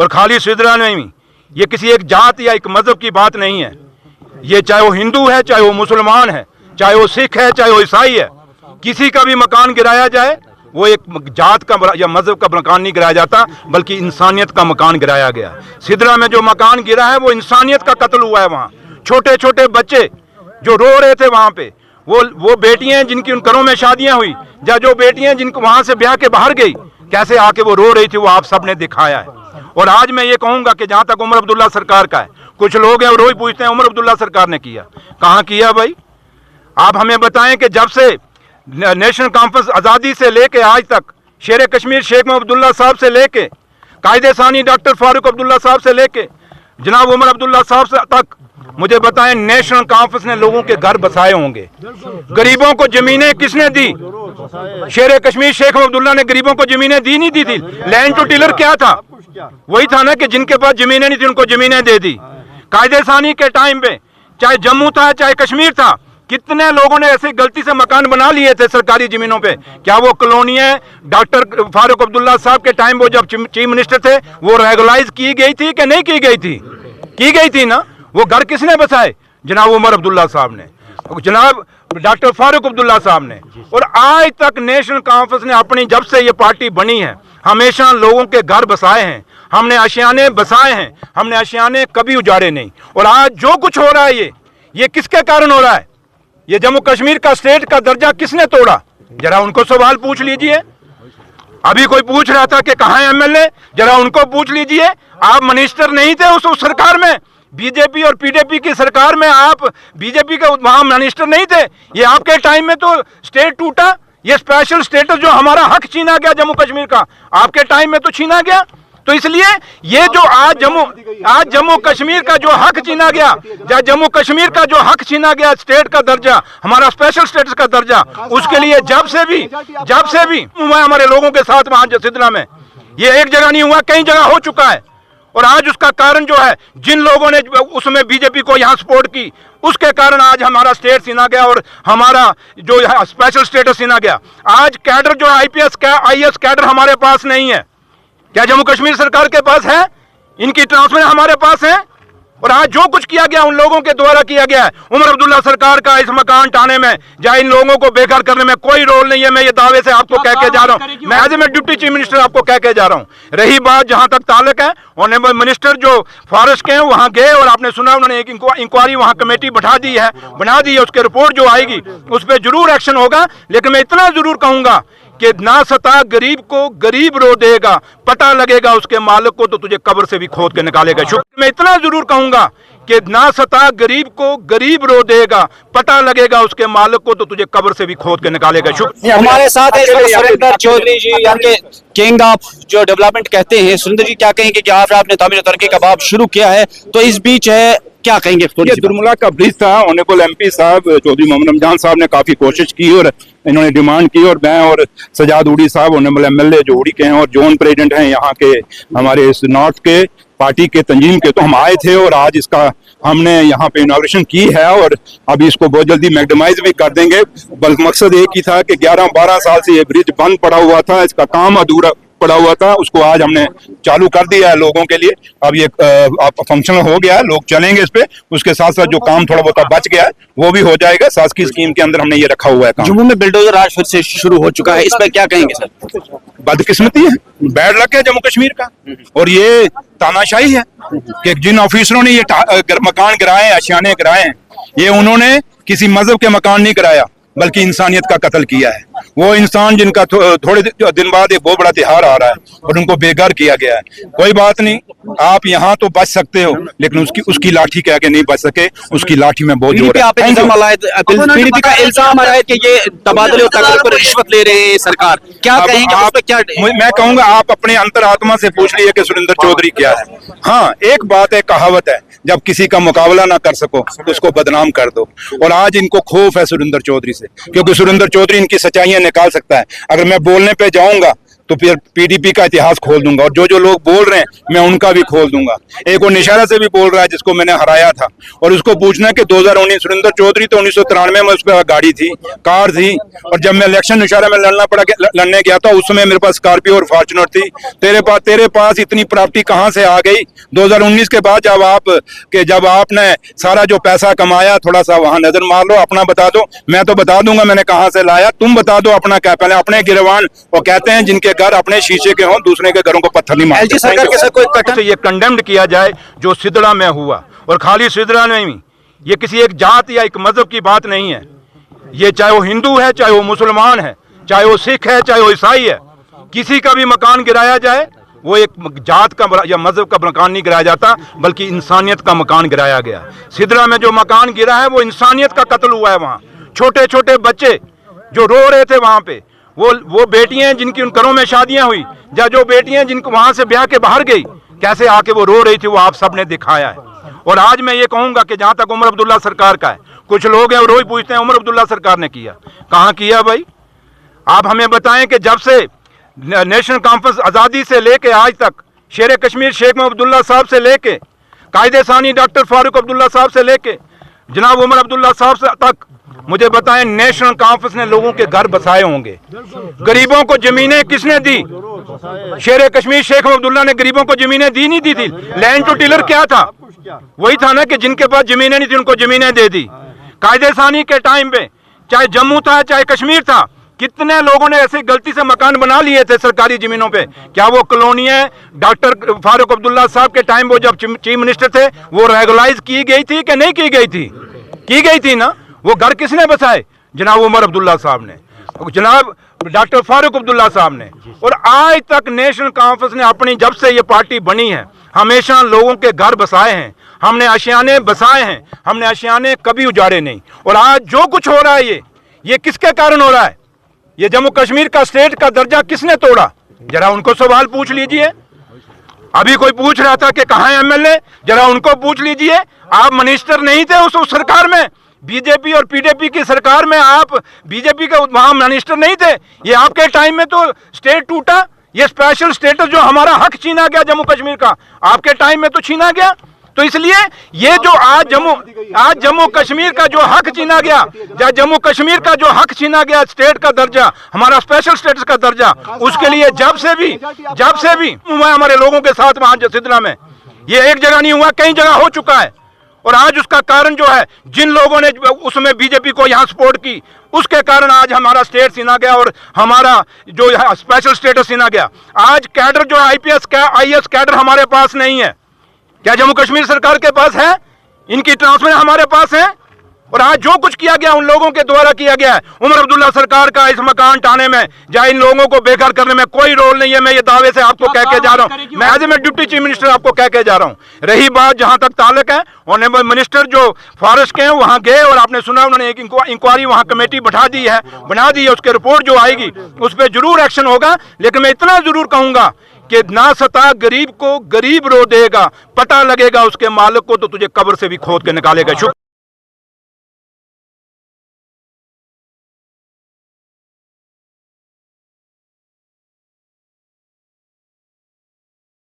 और खाली सिदरा नहीं, ये किसी एक जात या एक मजहब की बात नहीं है। ये चाहे वो हिंदू है, चाहे वो मुसलमान है, चाहे वो सिख है, चाहे वो ईसाई है, किसी का भी मकान गिराया जाए वो एक जात का या मजहब का मकान नहीं गिराया जाता, बल्कि इंसानियत का मकान गिराया गया। सिदरा में जो मकान गिरा है वो इंसानियत का कत्ल हुआ है। वहाँ छोटे छोटे बच्चे जो रो रहे थे वहाँ पे, वो बेटियां जिनकी उन घरों में शादियां हुई, या जो बेटियां जिनको वहाँ से ब्याह के बाहर गई, कैसे आके वो रो रही थी, वो आप सब ने दिखाया है। और आज मैं ये कहूँगा कि जहाँ तक उमर अब्दुल्ला सरकार का है, कुछ लोग हैं वो रोज पूछते हैं उमर अब्दुल्ला सरकार ने किया, कहाँ किया भाई? आप हमें बताएं कि जब से नेशनल कॉन्फ्रेंस आज़ादी से लेके आज तक, शेर कश्मीर शेख मोहम्मद अब्दुल्ला साहब से लेके, कायदे सानी डॉक्टर फारूक अब्दुल्ला साहब से लेके जनाब उमर अब्दुल्ला साहब से तक, मुझे बताएं नेशनल कॉन्फ्रेंस ने लोगों के घर बसाए होंगे? गरीबों को जमीनें किसने दी? शेर कश्मीर शेख मोहम्मद अब्दुल्ला ने गरीबों को जमीनें दी नहीं दी थी? लैंड टू टिलर क्या था? वही था ना कि जिनके पास जमीनें नहीं थी उनको जमीनें दे दी। कायदे सानी के टाइम पे चाहे जम्मू था चाहे कश्मीर था, कितने लोगों ने ऐसे गलती से मकान बना लिए थे सरकारी जमीनों पे। क्या वो कॉलोनियां डॉक्टर फारूक अब्दुल्ला साहब के टाइम, वो जब चीफ मिनिस्टर थे, वो रेगुलाइज की गई थी कि नहीं की गई थी? की गई थी ना। वो घर किसने बसाए? जनाब उमर अब्दुल्ला साहब ने, जनाब डॉक्टर फारूक अब्दुल्ला साहब ने। और आज तक नेशनल कॉन्फ्रेंस ने अपनी, जब से ये पार्टी बनी है, हमेशा लोगों के घर बसाए हैं, हमने आशियाने बसाए हैं, हमने आशियाने कभी उजाड़े नहीं। और आज जो कुछ हो रहा है ये किसके कारण हो रहा है? ये जम्मू कश्मीर का स्टेट का दर्जा किसने तोड़ा? जरा उनको सवाल पूछ लीजिए। अभी कोई पूछ रहा था कि कहाँ है एमएलए, जरा उनको पूछ लीजिए। आप मिनिस्टर नहीं थे उस सरकार में, बीजेपी और पीडीपी की सरकार में आप बीजेपी के वहां मिनिस्टर नहीं थे? ये आपके टाइम में तो स्टेट टूटा। ये स्पेशल स्टेटस जो हमारा हक छीना गया जम्मू कश्मीर का, आपके टाइम में तो छीना गया। तो इसलिए ये जो आज जम्मू कश्मीर का जो हक छीना गया, या जम्मू कश्मीर का जो हक छीना गया, स्टेट का दर्जा, हमारा स्पेशल स्टेटस का दर्जा, उसके लिए जब से भी हुआ हमारे लोगों के साथ वहां सिदरा में, ये एक जगह नहीं हुआ, कई जगह हो चुका है। और आज उसका कारण जो है, जिन लोगों ने उसमें बीजेपी को यहाँ सपोर्ट की, उसके कारण आज हमारा स्टेट छीना गया और हमारा जो स्पेशल स्टेटस छीना गया। आज कैडर जो आईएएस कैडर हमारे पास नहीं है। क्या जम्मू कश्मीर सरकार के पास है? इनकी ट्रांसफर हमारे पास है। और आज जो कुछ किया गया उन लोगों के द्वारा किया गया है। उमर अब्दुल्ला सरकार का इस मकान टाने में या इन लोगों को बेघर करने में कोई रोल नहीं है। मैं ये दावे से आपको कह के जा रहा हूँ, मैं as a deputy chief minister आपको कह के जा रहा हूँ। रही बात जहां तक ताल्लुक है, ऑनरेबल मिनिस्टर जो फॉरेस्ट के हैं वहां गए और आपने सुना उन्होंने एक इंक्वायरी वहां कमेटी बना दी है। उसके रिपोर्ट जो आएगी उस पर जरूर एक्शन होगा। लेकिन मैं इतना जरूर कहूंगा कि ना सता गरीब को गरीब रो देगा, पता लगेगा उसके मालिक को तो तुझे कब्र से भी खोद के निकालेगा। मैं इतना जरूर कहूंगा कि ना सता गरीब को गरीब रो देगा, पता लगेगा उसके मालिक को तो तुझे कब्र से भी खोद के निकालेगा। हमारे साथ है सुरेंद्र चौधरी जी, यानी किंग ऑफ जो डेवलपमेंट कहते हैं। सुरेंद्र जी, क्या कहेंगे कि आपने तामीर तरक्की का बाब शुरू किया है, तो इस बीच है क्या कहेंगे? ये दुर्मुला का ब्रिज था। ऑनरेबल एमपी साहब चौधरी मोहम्मद रमजान साहब ने काफी कोशिश की और इन्होंने डिमांड की, और मैं और सजाद उड़ी साहब ऑनरेबल एमएलए जो उड़ी के हैं और जोन प्रेसिडेंट हैं यहाँ के हमारे इस नॉर्थ के पार्टी के तंजीम के, तो हम आए थे और आज इसका हमने यहाँ पे इनॉग्रेशन की है और अभी इसको बहुत जल्दी मैक्सिमाइज भी कर देंगे। बल्कि मकसद एक ही था कि 11-12 साल से ये ब्रिज बंद पड़ा हुआ था, इसका काम अधूरा पड़ा हुआ था, उसको आज हमने चालू कर दिया है लोगों के लिए। अब ये फंक्शनल हो गया है, लोग चलेंगे इस पे। उसके साथ साथ जो काम थोड़ा बहुत बच गया है वो भी हो जाएगा। शासकीय स्कीम के अंदर हमने ये रखा हुआ है काम। जम्मू में बिल्डोजर राज फिर से शुरू हो चुका है, इस पर क्या कहेंगे सर? बदकिस्मती है, बैड लक है जम्मू कश्मीर का, और ये तानाशाही है कि जिन ऑफिसरों ने ये मकान गिराए, आशियाने गिराए हैं, ये उन्होंने किसी मजहब के मकान नहीं गिराया बल्कि इंसानियत का कत्ल किया है। वो इंसान जिनका थोड़े दिन बाद एक बहुत बड़ा त्योहार आ रहा है और उनको बेघर किया गया है। कोई बात नहीं, आप यहाँ तो बच सकते हो, लेकिन उसकी लाठी कह के नहीं बच सके, उसकी लाठी में बहुत जोर है। पीडीपी का इल्जाम आया है कि ये तबादले पर रिश्वत ले रहे हैं सरकार, क्या कहेंगे आप? क्या मैं कहूंगा आप अपने अंतरात्मा से पूछ लीजिए कि सुरेंद्र चौधरी क्या है। हाँ, एक बात है, कहावत है, जब किसी का मुकाबला ना कर सको तो उसको बदनाम कर दो। और आज इनको खौफ है सुरेंद्र चौधरी से, क्योंकि सुरेंद्र चौधरी इनकी सच्चाइयां निकाल सकता है। अगर मैं बोलने पे जाऊंगा तो फिर पीडीपी का इतिहास खोल दूंगा, और जो जो लोग बोल रहे हैं मैं उनका भी खोल दूंगा। एक वो निशारा से भी बोल रहा है जिसको मैंने हराया था, और उसको पूछना कि 2019 सुरेंद्र चौधरी तो 1993 में उस पर गाड़ी थी, कार थी, और जब मैं इलेक्शन निशारा में लड़ने गया था उस समय मेरे पास स्कॉर्पियो और फॉर्च्यूनर थी। तेरे पास इतनी प्रॉपर्टी कहां से आ गई 2019 के बाद, जब आपने सारा जो पैसा कमाया, थोड़ा सा वहां नजर मार लो, अपना बता दो। मैं तो बता दूंगा मैंने कहां से लाया, तुम बता दो अपना क्या। पहले अपने गिरवान, वो कहते हैं जिनके घर अपने शीशे के हों दूसरे के घरों को पत्थर नहीं मारते। सरकार के साथ कोई से ये कंडेम्ड किया जाए जो सिदड़ा में हुआ, और खाली सिदड़ा में ही, ये किसी एक जात या एक मजहब की बात नहीं है। ये चाहे वो हिंदू है, चाहे वो मुसलमान है, चाहे वो सिख है, चाहे वो ईसाई है, किसी का भी मकान गिराया जाए वो एक जात का या मजहब का मकान नहीं गिराया जाता, बल्कि इंसानियत का मकान गिराया गया। सिदड़ा में जो मकान गिरा है वो इंसानियत का कत्ल हुआ है। वहाँ छोटे छोटे बच्चे जो रो रहे थे वहाँ पे, वो बेटियां जिनकी उन घरों में शादियां हुई, या जो बेटियां जिनको वहां से ब्याह के बाहर गई, कैसे आके वो रो रही थी, वो आप सबने दिखाया है। और आज मैं ये कहूंगा कि जहां तक उमर अब्दुल्ला सरकार का है, कुछ लोग हैं वो रोज पूछते हैं उमर अब्दुल्ला सरकार ने किया, कहाँ किया भाई? आप हमें बताएं कि जब से नेशनल कॉन्फ्रेंस आज़ादी से लेके आज तक, शेर कश्मीर शेख मोहम्मद अब्दुल्ला साहब से लेके, कायदे सानी डॉक्टर फारूक अब्दुल्ला साहब से लेके जनाब उमर अब्दुल्ला साहब से तक, मुझे बताएं नेशनल कॉन्फ्रेंस ने लोगों के घर बसाए होंगे? गरीबों को जमीनें किसने दी? शेर कश्मीर शेख मोहम्मद अब्दुल्ला ने गरीबों को जमीनें दी नहीं दी थी? लैंड टू टिलर क्या था? वही था ना कि जिनके पास जमीनें नहीं थी उनको जमीनें दे दी। कायदे सानी के टाइम पे चाहे जम्मू था चाहे कश्मीर था, कितने लोगों ने ऐसे गलती से मकान बना लिए थे सरकारी जमीनों पे। क्या वो कॉलोनियां डॉक्टर फारूक अब्दुल्ला साहब के टाइम, वो जब चीफ मिनिस्टर थे, वो रेगुलाइज की गई थी कि नहीं की गई थी? की गई थी ना। वो घर किसने बसाए? जनाब उमर अब्दुल्ला साहब ने, जनाब डॉक्टर फारूक अब्दुल्ला साहब ने। और आज तक नेशनल कॉन्फ्रेंस ने अपनी, जब से ये पार्टी बनी है, हमेशा लोगों के घर बसाए हैं, हमने आशियाने बसाए हैं, हमने आशियाने कभी उजाड़े नहीं। और आज जो कुछ हो रहा है ये किसके कारण हो रहा है? ये जम्मू कश्मीर का स्टेट का दर्जा किसने तोड़ा? जरा उनको सवाल पूछ लीजिए। अभी कोई पूछ रहा था कि कहाँ है एमएलए, जरा उनको पूछ लीजिए। आप मिनिस्टर नहीं थे उस सरकार में, बीजेपी और पीडीपी की सरकार में आप बीजेपी के वहां मिनिस्टर नहीं थे? ये आपके टाइम में तो स्टेट टूटा। ये स्पेशल स्टेटस जो हमारा हक छीना गया जम्मू कश्मीर का, आपके टाइम में तो छीना गया। तो इसलिए ये जो आज जम्मू कश्मीर का जो हक छीना गया, या जम्मू कश्मीर का जो हक छीना गया, स्टेट का दर्जा, हमारा स्पेशल स्टेटस का दर्जा, उसके लिए जब से भी हुआ हमारे लोगों के साथ वहां सिदड़ा में, ये एक जगह नहीं हुआ, कई जगह हो चुका है। और आज उसका कारण जो है, जिन लोगों ने उसमें बीजेपी को यहां सपोर्ट की, उसके कारण आज हमारा स्टेट छीना गया और हमारा जो स्पेशल स्टेटस छीना गया। आज कैडर जो आईएएस कैडर हमारे पास नहीं है। क्या जम्मू कश्मीर सरकार के पास है? इनकी ट्रांसफर हमारे पास है। और आज जो कुछ किया गया उन लोगों के द्वारा किया गया है। उमर अब्दुल्ला सरकार का इस मकान टाने में या इन लोगों को बेघर करने में कोई रोल नहीं है। मैं ये दावे से आपको कह के जा रहा हूँ, मैं as a deputy chief minister आपको कह के जा रहा हूँ। रही बात जहां तक ताल्लुक है, ऑनरेबल मिनिस्टर जो फॉरेस्ट के हैं वहां गए और आपने सुना उन्होंने एक इंक्वायरी वहां कमेटी बना दी है। उसके रिपोर्ट जो आएगी उस पर जरूर एक्शन होगा। लेकिन मैं इतना जरूर कहूंगा कि ना सता गरीब को गरीब रो देगा, पता लगेगा उसके मालिक को तो तुझे कब्र से भी खोद के निकालेगा।